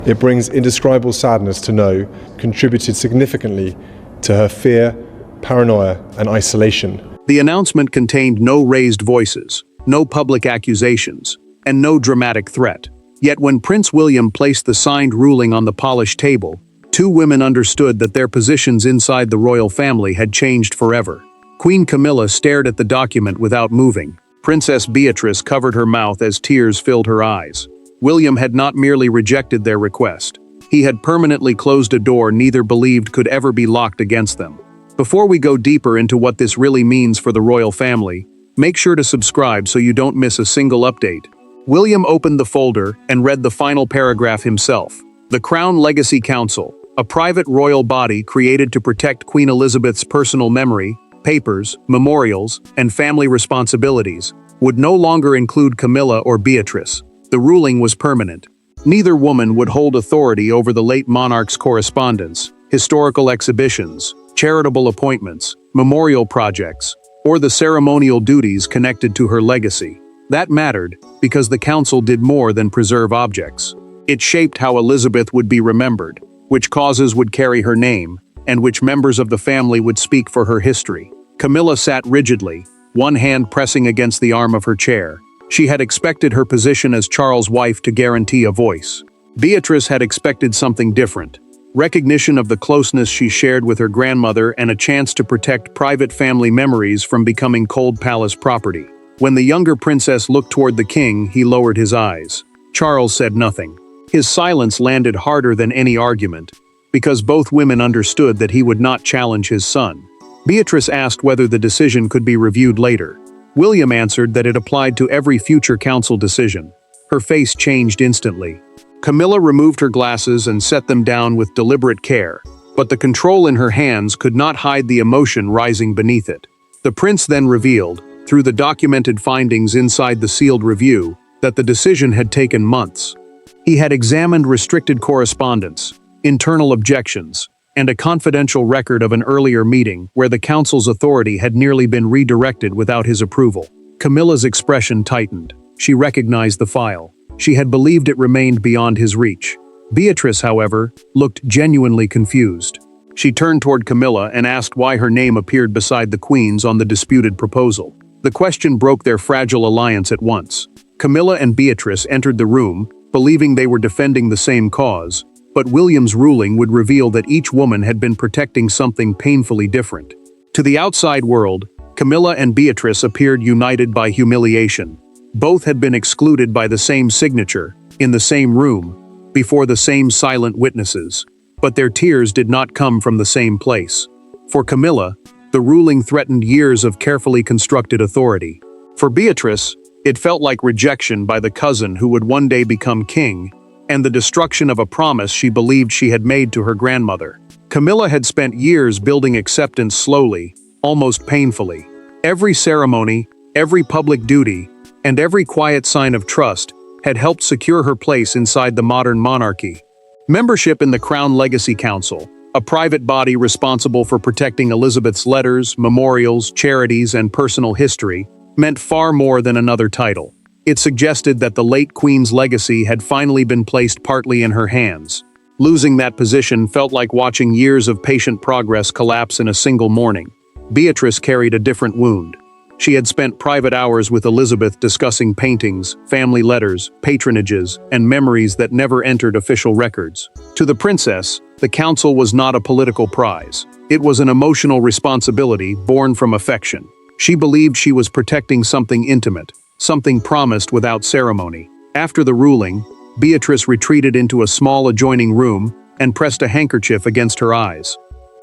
It brings indescribable sadness to know contributed significantly to her fear, paranoia, and isolation. The announcement contained no raised voices, no public accusations, and no dramatic threat. Yet when Prince William placed the signed ruling on the polished table, two women understood that their positions inside the royal family had changed forever. Queen Camilla stared at the document without moving. Princess Beatrice covered her mouth as tears filled her eyes. William had not merely rejected their request. He had permanently closed a door neither believed could ever be locked against them. Before we go deeper into what this really means for the royal family, make sure to subscribe so you don't miss a single update. William opened the folder and read the final paragraph himself. The Crown Legacy Council, a private royal body created to protect Queen Elizabeth's personal memory, papers, memorials, and family responsibilities, would no longer include Camilla or Beatrice. The ruling was permanent. Neither woman would hold authority over the late monarch's correspondence, historical exhibitions, charitable appointments, memorial projects, or the ceremonial duties connected to her legacy. That mattered because the council did more than preserve objects. It shaped how Elizabeth would be remembered, which causes would carry her name, and which members of the family would speak for her history. Camilla sat rigidly, one hand pressing against the arm of her chair. She had expected her position as Charles' wife to guarantee a voice. Beatrice had expected something different. Recognition of the closeness she shared with her grandmother and a chance to protect private family memories from becoming cold palace property. When the younger princess looked toward the king, he lowered his eyes. Charles said nothing. His silence landed harder than any argument, because both women understood that he would not challenge his son. Beatrice asked whether the decision could be reviewed later. William answered that it applied to every future council decision. Her face changed instantly. Camilla removed her glasses and set them down with deliberate care, but the control in her hands could not hide the emotion rising beneath it. The prince then revealed, through the documented findings inside the sealed review, that the decision had taken months. He had examined restricted correspondence, internal objections, and a confidential record of an earlier meeting where the council's authority had nearly been redirected without his approval. Camilla's expression tightened. She recognized the file. She had believed it remained beyond his reach. Beatrice, however, looked genuinely confused. She turned toward Camilla and asked why her name appeared beside the Queen's on the disputed proposal. The question broke their fragile alliance at once. Camilla and Beatrice entered the room, believing they were defending the same cause, but William's ruling would reveal that each woman had been protecting something painfully different. To the outside world, Camilla and Beatrice appeared united by humiliation. Both had been excluded by the same signature, in the same room, before the same silent witnesses. But their tears did not come from the same place. For Camilla, the ruling threatened years of carefully constructed authority. For Beatrice, it felt like rejection by the cousin who would one day become king, and the destruction of a promise she believed she had made to her grandmother. Camilla had spent years building acceptance slowly, almost painfully. Every ceremony, every public duty, and every quiet sign of trust had helped secure her place inside the modern monarchy. Membership in the Crown Legacy Council, a private body responsible for protecting Elizabeth's letters, memorials, charities, and personal history, meant far more than another title. It suggested that the late Queen's legacy had finally been placed partly in her hands. Losing that position felt like watching years of patient progress collapse in a single morning. Beatrice carried a different wound. She had spent private hours with Elizabeth discussing paintings, family letters, patronages, and memories that never entered official records. To the princess, the council was not a political prize. It was an emotional responsibility born from affection. She believed she was protecting something intimate, something promised without ceremony. After the ruling, Beatrice retreated into a small adjoining room and pressed a handkerchief against her eyes.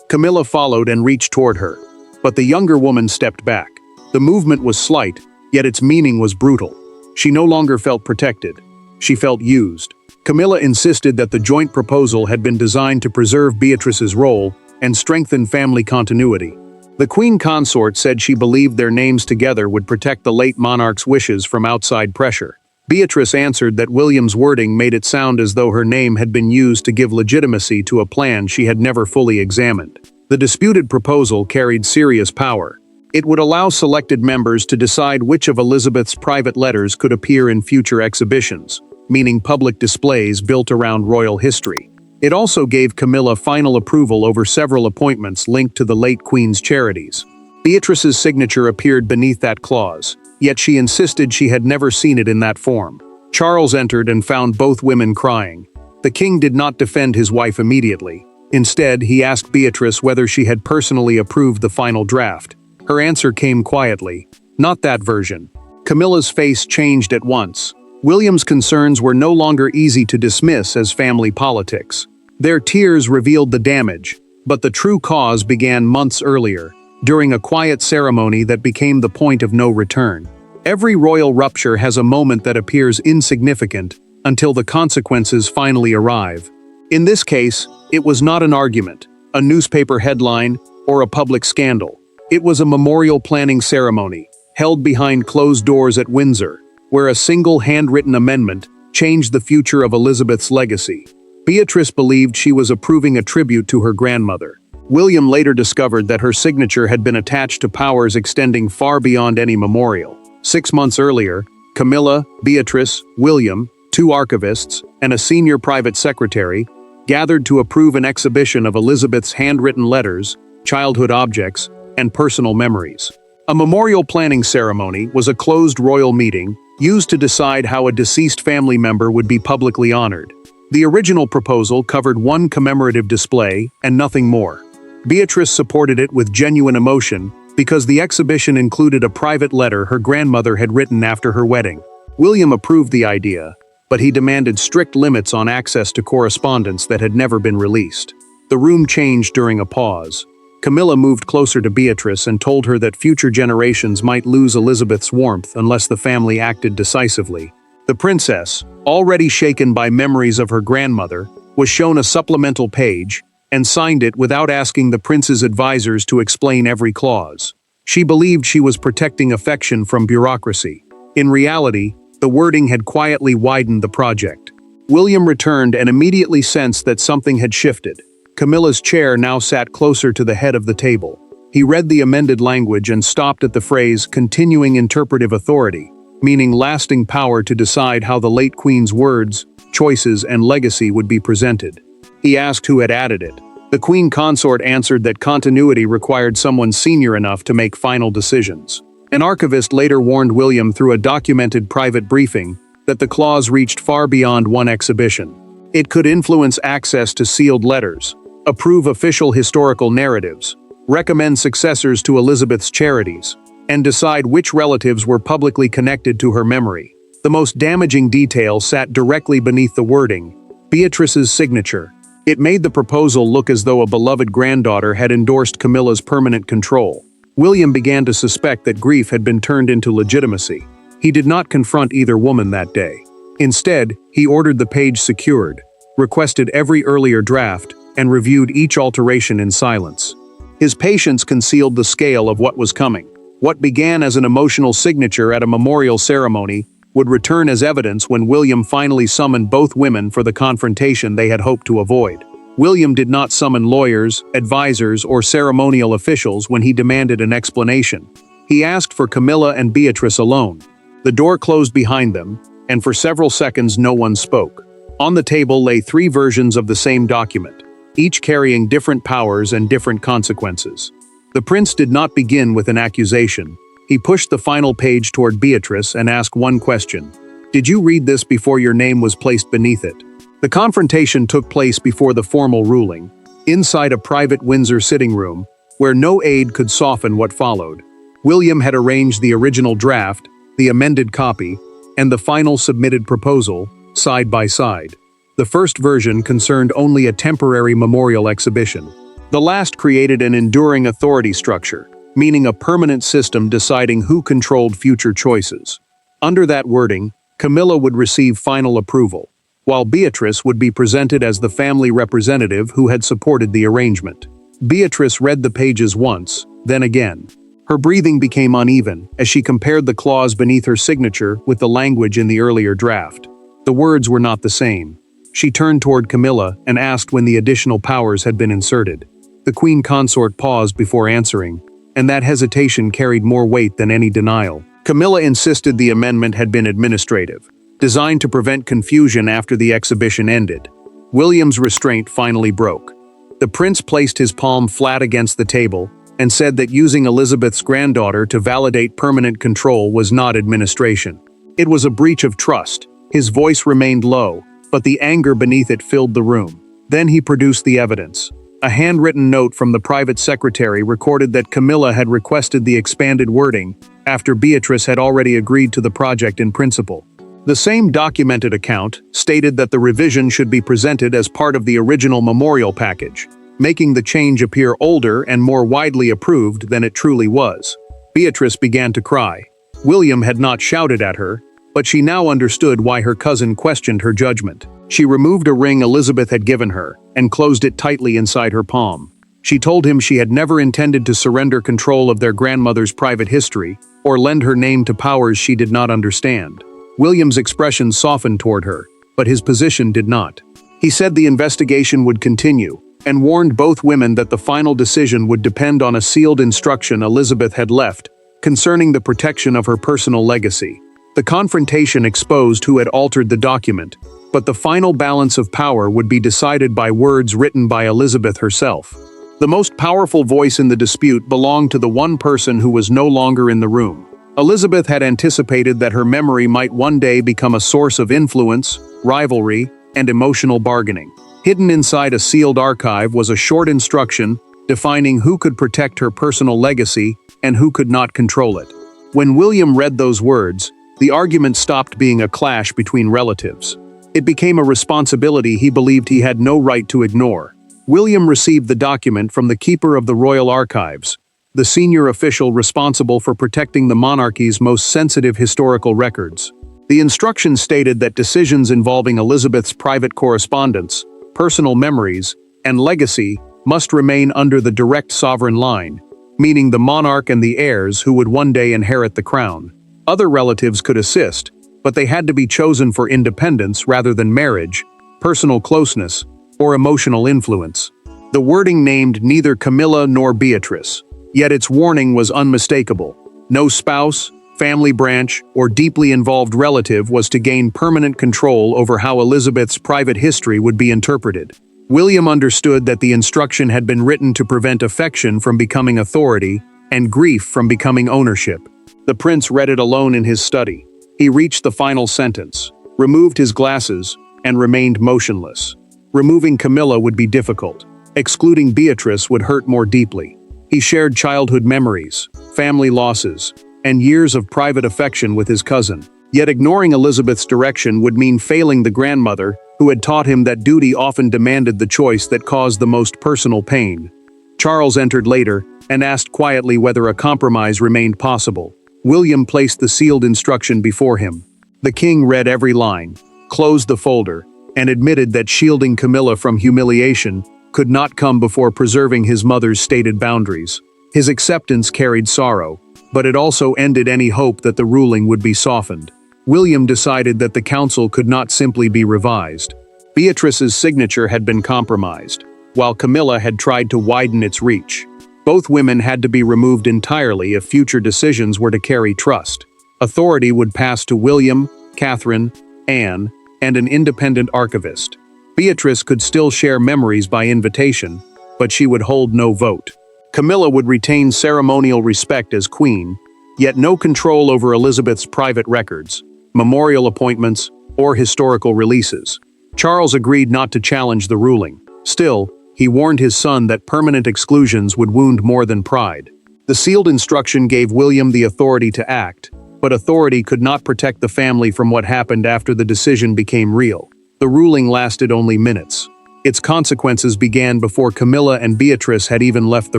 Camilla followed and reached toward her, but the younger woman stepped back. The movement was slight, yet its meaning was brutal. She no longer felt protected. She felt used. Camilla insisted that the joint proposal had been designed to preserve Beatrice's role and strengthen family continuity. The Queen Consort said she believed their names together would protect the late monarch's wishes from outside pressure. Beatrice answered that William's wording made it sound as though her name had been used to give legitimacy to a plan she had never fully examined. The disputed proposal carried serious power. It would allow selected members to decide which of Elizabeth's private letters could appear in future exhibitions. meaning public displays built around royal history. It also gave Camilla final approval over several appointments linked to the late Queen's charities. Beatrice's signature appeared beneath that clause, yet she insisted she had never seen it in that form. Charles entered and found both women crying. The king did not defend his wife immediately. Instead, he asked Beatrice whether she had personally approved the final draft. Her answer came quietly, "Not that version." Camilla's face changed at once. William's concerns were no longer easy to dismiss as family politics. Their tears revealed the damage, but the true cause began months earlier, during a quiet ceremony that became the point of no return. Every royal rupture has a moment that appears insignificant until the consequences finally arrive. In this case, it was not an argument, a newspaper headline, or a public scandal. It was a memorial planning ceremony, held behind closed doors at Windsor, where a single handwritten amendment changed the future of Elizabeth's legacy. Beatrice believed she was approving a tribute to her grandmother. William later discovered that her signature had been attached to powers extending far beyond any memorial. 6 months earlier, Camilla, Beatrice, William, 2 archivists, and a senior private secretary gathered to approve an exhibition of Elizabeth's handwritten letters, childhood objects, and personal memories. A memorial planning ceremony was a closed royal meeting used to decide how a deceased family member would be publicly honored. The original proposal covered one commemorative display and nothing more. Beatrice supported it with genuine emotion because the exhibition included a private letter her grandmother had written after her wedding. William approved the idea, but he demanded strict limits on access to correspondence that had never been released. The room changed during a pause. Camilla moved closer to Beatrice and told her that future generations might lose Elizabeth's warmth unless the family acted decisively. The princess, already shaken by memories of her grandmother, was shown a supplemental page and signed it without asking the prince's advisors to explain every clause. She believed she was protecting affection from bureaucracy. In reality, the wording had quietly widened the project. William returned and immediately sensed that something had shifted. Camilla's chair now sat closer to the head of the table. He read the amended language and stopped at the phrase "continuing interpretive authority," meaning lasting power to decide how the late Queen's words, choices, and legacy would be presented. He asked who had added it. The Queen Consort answered that continuity required someone senior enough to make final decisions. An archivist later warned William through a documented private briefing that the clause reached far beyond one exhibition. It could influence access to sealed letters, approve official historical narratives, recommend successors to Elizabeth's charities, and decide which relatives were publicly connected to her memory. The most damaging detail sat directly beneath the wording, Beatrice's signature. It made the proposal look as though a beloved granddaughter had endorsed Camilla's permanent control. William began to suspect that grief had been turned into legitimacy. He did not confront either woman that day. Instead, he ordered the page secured, requested every earlier draft, and reviewed each alteration in silence. His patience concealed the scale of what was coming. What began as an emotional signature at a memorial ceremony would return as evidence when William finally summoned both women for the confrontation they had hoped to avoid. William did not summon lawyers, advisors, or ceremonial officials when he demanded an explanation. He asked for Camilla and Beatrice alone. The door closed behind them, and for several seconds no one spoke. On the table lay 3 versions of the same document, each carrying different powers and different consequences. The prince did not begin with an accusation. He pushed the final page toward Beatrice and asked one question. "Did you read this before your name was placed beneath it?" The confrontation took place before the formal ruling, inside a private Windsor sitting room, where no aid could soften what followed. William had arranged the original draft, the amended copy, and the final submitted proposal, side by side. The first version concerned only a temporary memorial exhibition. The last created an enduring authority structure, meaning a permanent system deciding who controlled future choices. Under that wording, Camilla would receive final approval, while Beatrice would be presented as the family representative who had supported the arrangement. Beatrice read the pages once, then again. Her breathing became uneven as she compared the clause beneath her signature with the language in the earlier draft. The words were not the same. She turned toward Camilla and asked when the additional powers had been inserted. The Queen Consort paused before answering, and that hesitation carried more weight than any denial. Camilla insisted the amendment had been administrative. designed to prevent confusion after the exhibition ended. William's restraint finally broke. The prince placed his palm flat against the table and said that using Elizabeth's granddaughter to validate permanent control was not administration. It was a breach of trust. His voice remained low, but the anger beneath it filled the room. Then he produced the evidence. A handwritten note from the private secretary recorded that Camilla had requested the expanded wording after Beatrice had already agreed to the project in principle. The same documented account stated that the revision should be presented as part of the original memorial package, making the change appear older and more widely approved than it truly was. Beatrice began to cry. William had not shouted at her, but she now understood why her cousin questioned her judgment. She removed a ring Elizabeth had given her and closed it tightly inside her palm. She told him she had never intended to surrender control of their grandmother's private history or lend her name to powers she did not understand. William's expression softened toward her, but his position did not. He said the investigation would continue and warned both women that the final decision would depend on a sealed instruction Elizabeth had left concerning the protection of her personal legacy. The confrontation exposed who had altered the document, but the final balance of power would be decided by words written by Elizabeth herself. The most powerful voice in the dispute belonged to the one person who was no longer in the room. Elizabeth had anticipated that her memory might one day become a source of influence, rivalry, and emotional bargaining. Hidden inside a sealed archive was a short instruction defining who could protect her personal legacy and who could not control it. When William read those words, the argument stopped being a clash between relatives. It became a responsibility he believed he had no right to ignore. William received the document from the keeper of the royal archives, the senior official responsible for protecting the monarchy's most sensitive historical records. The instructions stated that decisions involving Elizabeth's private correspondence, personal memories, and legacy must remain under the direct sovereign line, meaning the monarch and the heirs who would one day inherit the crown. Other relatives could assist, but they had to be chosen for independence rather than marriage, personal closeness, or emotional influence. The wording named neither Camilla nor Beatrice, yet its warning was unmistakable. No spouse, family branch, or deeply involved relative was to gain permanent control over how Elizabeth's private history would be interpreted. William understood that the instruction had been written to prevent affection from becoming authority and grief from becoming ownership. The prince read it alone in his study. He reached the final sentence, removed his glasses, and remained motionless. Removing Camilla would be difficult. Excluding Beatrice would hurt more deeply. He shared childhood memories, family losses, and years of private affection with his cousin. Yet ignoring Elizabeth's direction would mean failing the grandmother who had taught him that duty often demanded the choice that caused the most personal pain. Charles entered later and asked quietly whether a compromise remained possible. William placed the sealed instruction before him. The king read every line, closed the folder, and admitted that shielding Camilla from humiliation could not come before preserving his mother's stated boundaries. His acceptance carried sorrow, but it also ended any hope that the ruling would be softened. William decided that the council could not simply be revised. Beatrice's signature had been compromised, while Camilla had tried to widen its reach. Both women had to be removed entirely if future decisions were to carry trust. Authority would pass to William, Catherine, Anne, and an independent archivist. Beatrice could still share memories by invitation, but she would hold no vote. Camilla would retain ceremonial respect as queen, yet no control over Elizabeth's private records, memorial appointments, or historical releases. Charles agreed not to challenge the ruling. Still, he warned his son that permanent exclusions would wound more than pride. The sealed instruction gave William the authority to act, but authority could not protect the family from what happened after the decision became real. The ruling lasted only minutes. Its consequences began before Camilla and Beatrice had even left the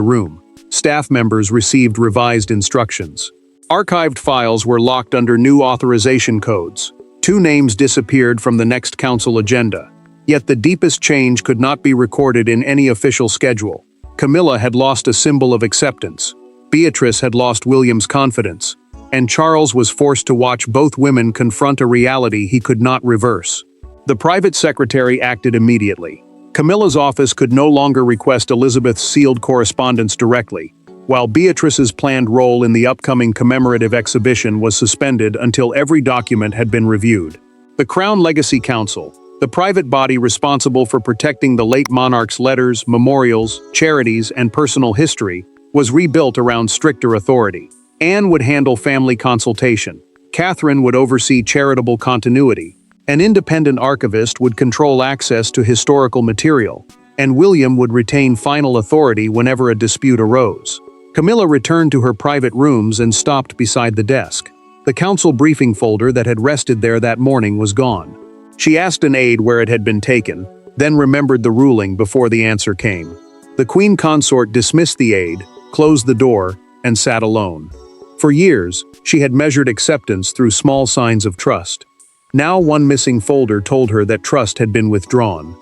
room. Staff members received revised instructions. Archived files were locked under new authorization codes. 2 names disappeared from the next council agenda. Yet the deepest change could not be recorded in any official schedule. Camilla had lost a symbol of acceptance. Beatrice had lost William's confidence. And Charles was forced to watch both women confront a reality he could not reverse. The private secretary acted immediately. Camilla's office could no longer request Elizabeth's sealed correspondence directly, while Beatrice's planned role in the upcoming commemorative exhibition was suspended until every document had been reviewed. The Crown Legacy Council, the private body responsible for protecting the late monarch's letters, memorials, charities, and personal history, was rebuilt around stricter authority. Anne would handle family consultation. Catherine would oversee charitable continuity. An independent archivist would control access to historical material, and William would retain final authority whenever a dispute arose. Camilla returned to her private rooms and stopped beside the desk. The council briefing folder that had rested there that morning was gone. She asked an aide where it had been taken, then remembered the ruling before the answer came. The queen consort dismissed the aide, closed the door, and sat alone. For years, she had measured acceptance through small signs of trust. Now one missing folder told her that trust had been withdrawn.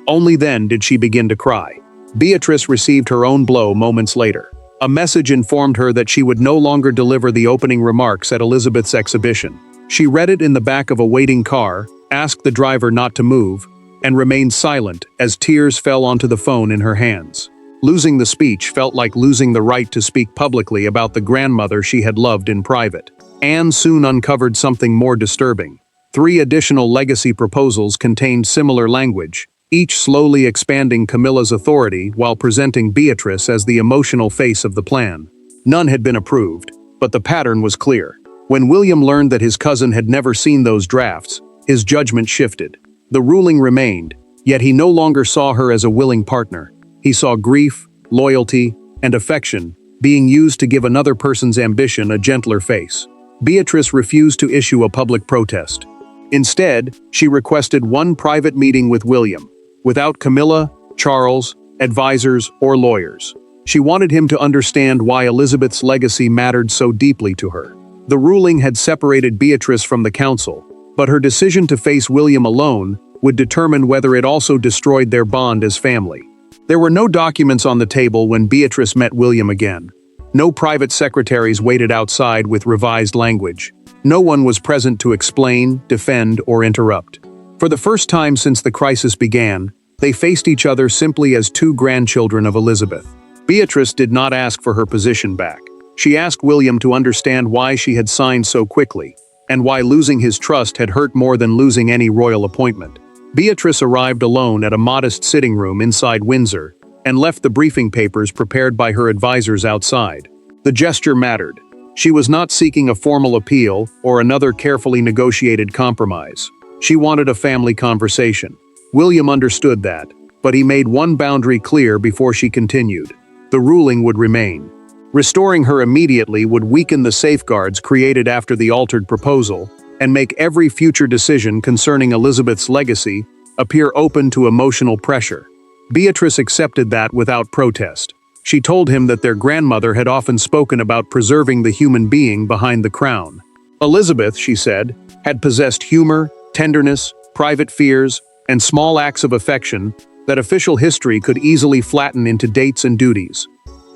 Only then did she begin to cry. Beatrice received her own blow moments later. A message informed her that she would no longer deliver the opening remarks at Elizabeth's exhibition. She read it in the back of a waiting car, asked the driver not to move, and remained silent as tears fell onto the phone in her hands. Losing the speech felt like losing the right to speak publicly about the grandmother she had loved in private. Anne soon uncovered something more disturbing. 3 additional legacy proposals contained similar language, each slowly expanding Camilla's authority while presenting Beatrice as the emotional face of the plan. None had been approved, but the pattern was clear. When William learned that his cousin had never seen those drafts, his judgment shifted. The ruling remained, yet he no longer saw her as a willing partner. He saw grief, loyalty, and affection being used to give another person's ambition a gentler face. Beatrice refused to issue a public protest. Instead, she requested one private meeting with William, without Camilla, Charles, advisors, or lawyers. She wanted him to understand why Elizabeth's legacy mattered so deeply to her. The ruling had separated Beatrice from the council, but her decision to face William alone would determine whether it also destroyed their bond as family. There were no documents on the table when Beatrice met William again. No private secretaries waited outside with revised language. No one was present to explain, defend, or interrupt. For the first time since the crisis began, they faced each other simply as 2 grandchildren of Elizabeth. Beatrice did not ask for her position back. She asked William to understand why she had signed so quickly, and why losing his trust had hurt more than losing any royal appointment. Beatrice arrived alone at a modest sitting room inside Windsor, and left the briefing papers prepared by her advisors outside. The gesture mattered. She was not seeking a formal appeal or another carefully negotiated compromise. She wanted a family conversation. William understood that, but he made one boundary clear before she continued. The ruling would remain. Restoring her immediately would weaken the safeguards created after the altered proposal, and make every future decision concerning Elizabeth's legacy appear open to emotional pressure. Beatrice accepted that without protest. She told him that their grandmother had often spoken about preserving the human being behind the crown. Elizabeth, she said, had possessed humor, tenderness, private fears, and small acts of affection that official history could easily flatten into dates and duties.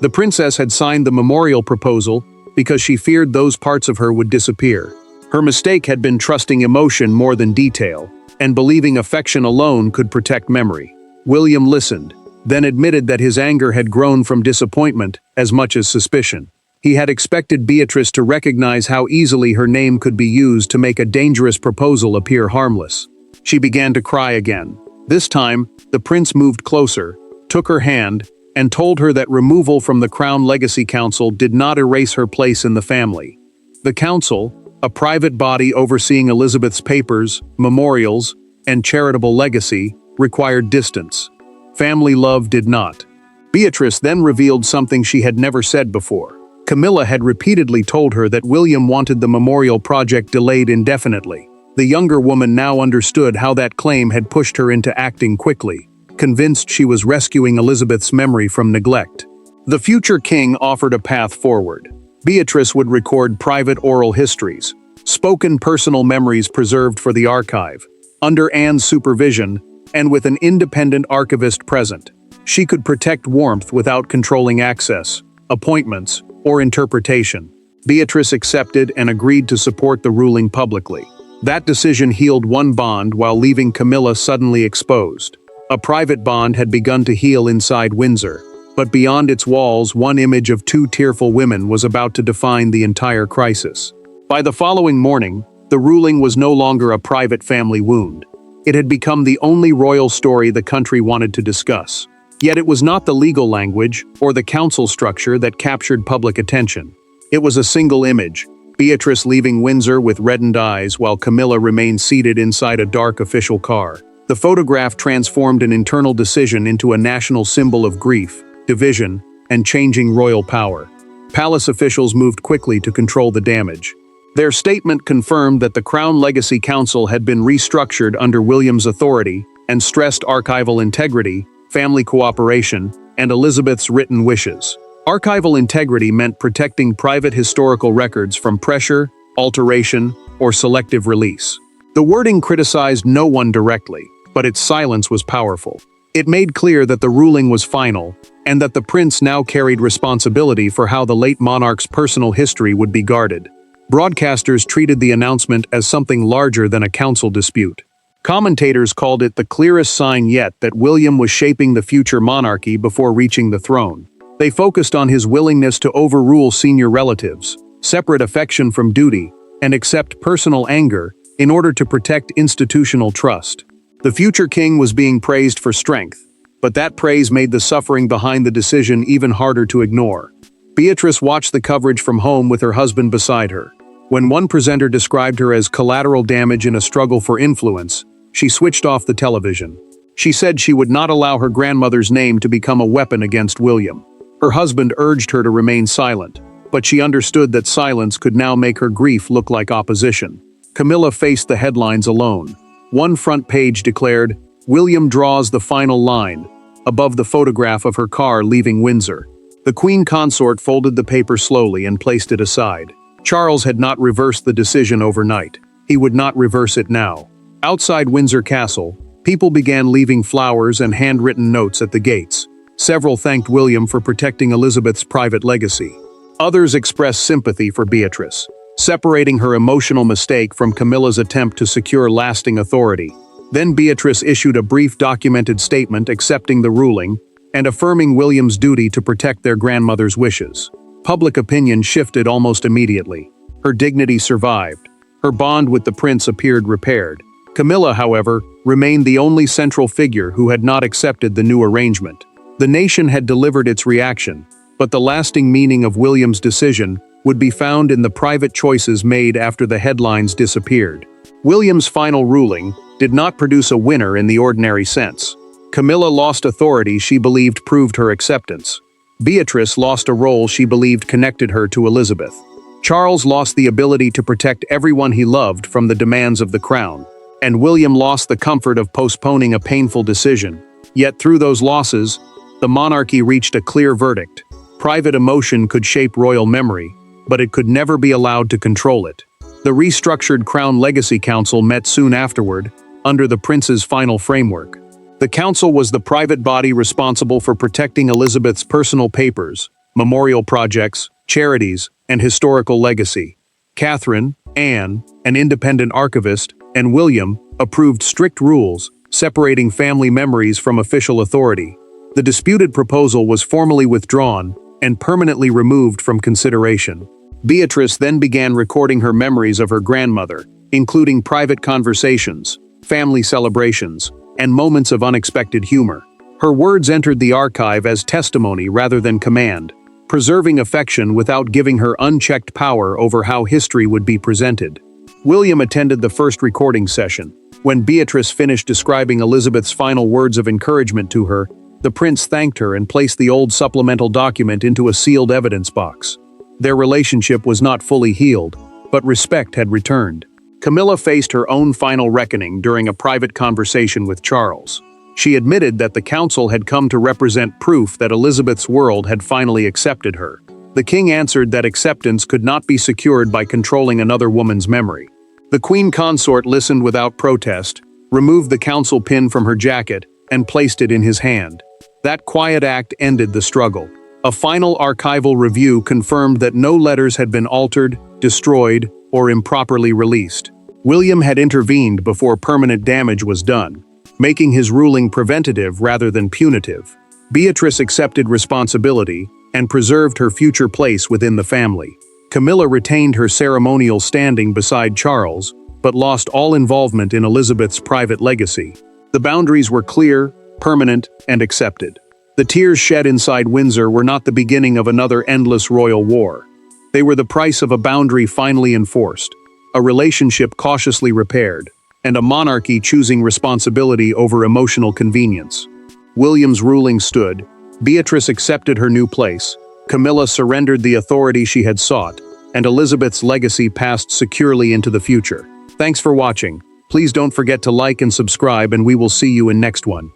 The princess had signed the memorial proposal because she feared those parts of her would disappear. Her mistake had been trusting emotion more than detail, and believing affection alone could protect memory. William listened, then admitted that his anger had grown from disappointment as much as suspicion. He had expected Beatrice to recognize how easily her name could be used to make a dangerous proposal appear harmless. She began to cry again. This time, the prince moved closer, took her hand, and told her that removal from the Crown Legacy Council did not erase her place in the family. The council, a private body overseeing Elizabeth's papers, memorials, and charitable legacy, required distance. Family love did not. Beatrice then revealed something she had never said before. Camilla had repeatedly told her that William wanted the memorial project delayed indefinitely. The younger woman now understood how that claim had pushed her into acting quickly, convinced she was rescuing Elizabeth's memory from neglect. The future king offered a path forward. Beatrice would record private oral histories, spoken personal memories preserved for the archive, under Anne's supervision, and with an independent archivist present. She could protect warmth without controlling access, appointments, or interpretation. Beatrice accepted and agreed to support the ruling publicly. That decision healed one bond while leaving Camilla suddenly exposed. A private bond had begun to heal inside Windsor, but beyond its walls, one image of 2 tearful women was about to define the entire crisis. By the following morning, The ruling was no longer a private family wound. It had become the only royal story the country wanted to discuss. Yet it was not the legal language or the council structure that captured public attention. It was a single image, Beatrice leaving Windsor with reddened eyes while Camilla remained seated inside a dark official car. The photograph transformed an internal decision into a national symbol of grief, division, and changing royal power. Palace officials moved quickly to control the damage. Their statement confirmed that the Crown Legacy Council had been restructured under William's authority and stressed archival integrity, family cooperation, and Elizabeth's written wishes. Archival integrity meant protecting private historical records from pressure, alteration, or selective release. The wording criticized no one directly, but its silence was powerful. It made clear that the ruling was final, and that the prince now carried responsibility for how the late monarch's personal history would be guarded. Broadcasters treated the announcement as something larger than a council dispute. Commentators called it the clearest sign yet that William was shaping the future monarchy before reaching the throne. They focused on his willingness to overrule senior relatives, separate affection from duty, and accept personal anger in order to protect institutional trust. The future king was being praised for strength, but that praise made the suffering behind the decision even harder to ignore. Beatrice watched the coverage from home with her husband beside her. When one presenter described her as collateral damage in a struggle for influence, she switched off the television. She said she would not allow her grandmother's name to become a weapon against William. Her husband urged her to remain silent, but she understood that silence could now make her grief look like opposition. Camilla faced the headlines alone. One front page declared, "William draws the final line," above the photograph of her car leaving Windsor. The Queen Consort folded the paper slowly and placed it aside. Charles had not reversed the decision overnight. He would not reverse it now. Outside Windsor Castle, people began leaving flowers and handwritten notes at the gates. Several thanked William for protecting Elizabeth's private legacy. Others expressed sympathy for Beatrice, separating her emotional mistake from Camilla's attempt to secure lasting authority. Then Beatrice issued a brief documented statement accepting the ruling and affirming William's duty to protect their grandmother's wishes. Public opinion shifted almost immediately. Her dignity survived. Her bond with the prince appeared repaired. Camilla, however, remained the only central figure who had not accepted the new arrangement. The nation had delivered its reaction, but the lasting meaning of William's decision would be found in the private choices made after the headlines disappeared. William's final ruling did not produce a winner in the ordinary sense. Camilla lost authority she believed proved her acceptance. Beatrice lost a role she believed connected her to Elizabeth. Charles lost the ability to protect everyone he loved from the demands of the crown. And William lost the comfort of postponing a painful decision. Yet through those losses, the monarchy reached a clear verdict. Private emotion could shape royal memory, but it could never be allowed to control it. The restructured Crown Legacy Council met soon afterward, under the prince's final framework. The council was the private body responsible for protecting Elizabeth's personal papers, memorial projects, charities, and historical legacy. Catherine, Anne, an independent archivist, and William approved strict rules, separating family memories from official authority. The disputed proposal was formally withdrawn and permanently removed from consideration. Beatrice then began recording her memories of her grandmother, including private conversations, family celebrations, and moments of unexpected humor. Her words entered the archive as testimony rather than command, preserving affection without giving her unchecked power over how history would be presented. William attended the first recording session. When Beatrice finished describing Elizabeth's final words of encouragement to her, the prince thanked her and placed the old supplemental document into a sealed evidence box. Their relationship was not fully healed, but respect had returned. Camilla faced her own final reckoning during a private conversation with Charles. She admitted that the council had come to represent proof that Elizabeth's world had finally accepted her. The king answered that acceptance could not be secured by controlling another woman's memory. The queen consort listened without protest, removed the council pin from her jacket, and placed it in his hand. That quiet act ended the struggle. A final archival review confirmed that no letters had been altered, destroyed, or improperly released. William had intervened before permanent damage was done, making his ruling preventative rather than punitive. Beatrice accepted responsibility and preserved her future place within the family. Camilla retained her ceremonial standing beside Charles, but lost all involvement in Elizabeth's private legacy. The boundaries were clear, permanent, and accepted. The tears shed inside Windsor were not the beginning of another endless royal war. They were the price of a boundary finally enforced, a relationship cautiously repaired, and a monarchy choosing responsibility over emotional convenience. William's ruling stood, Beatrice accepted her new place, Camilla surrendered the authority she had sought, and Elizabeth's legacy passed securely into the future. Thanks for watching. Please don't forget to like and subscribe, and we will see you in next one.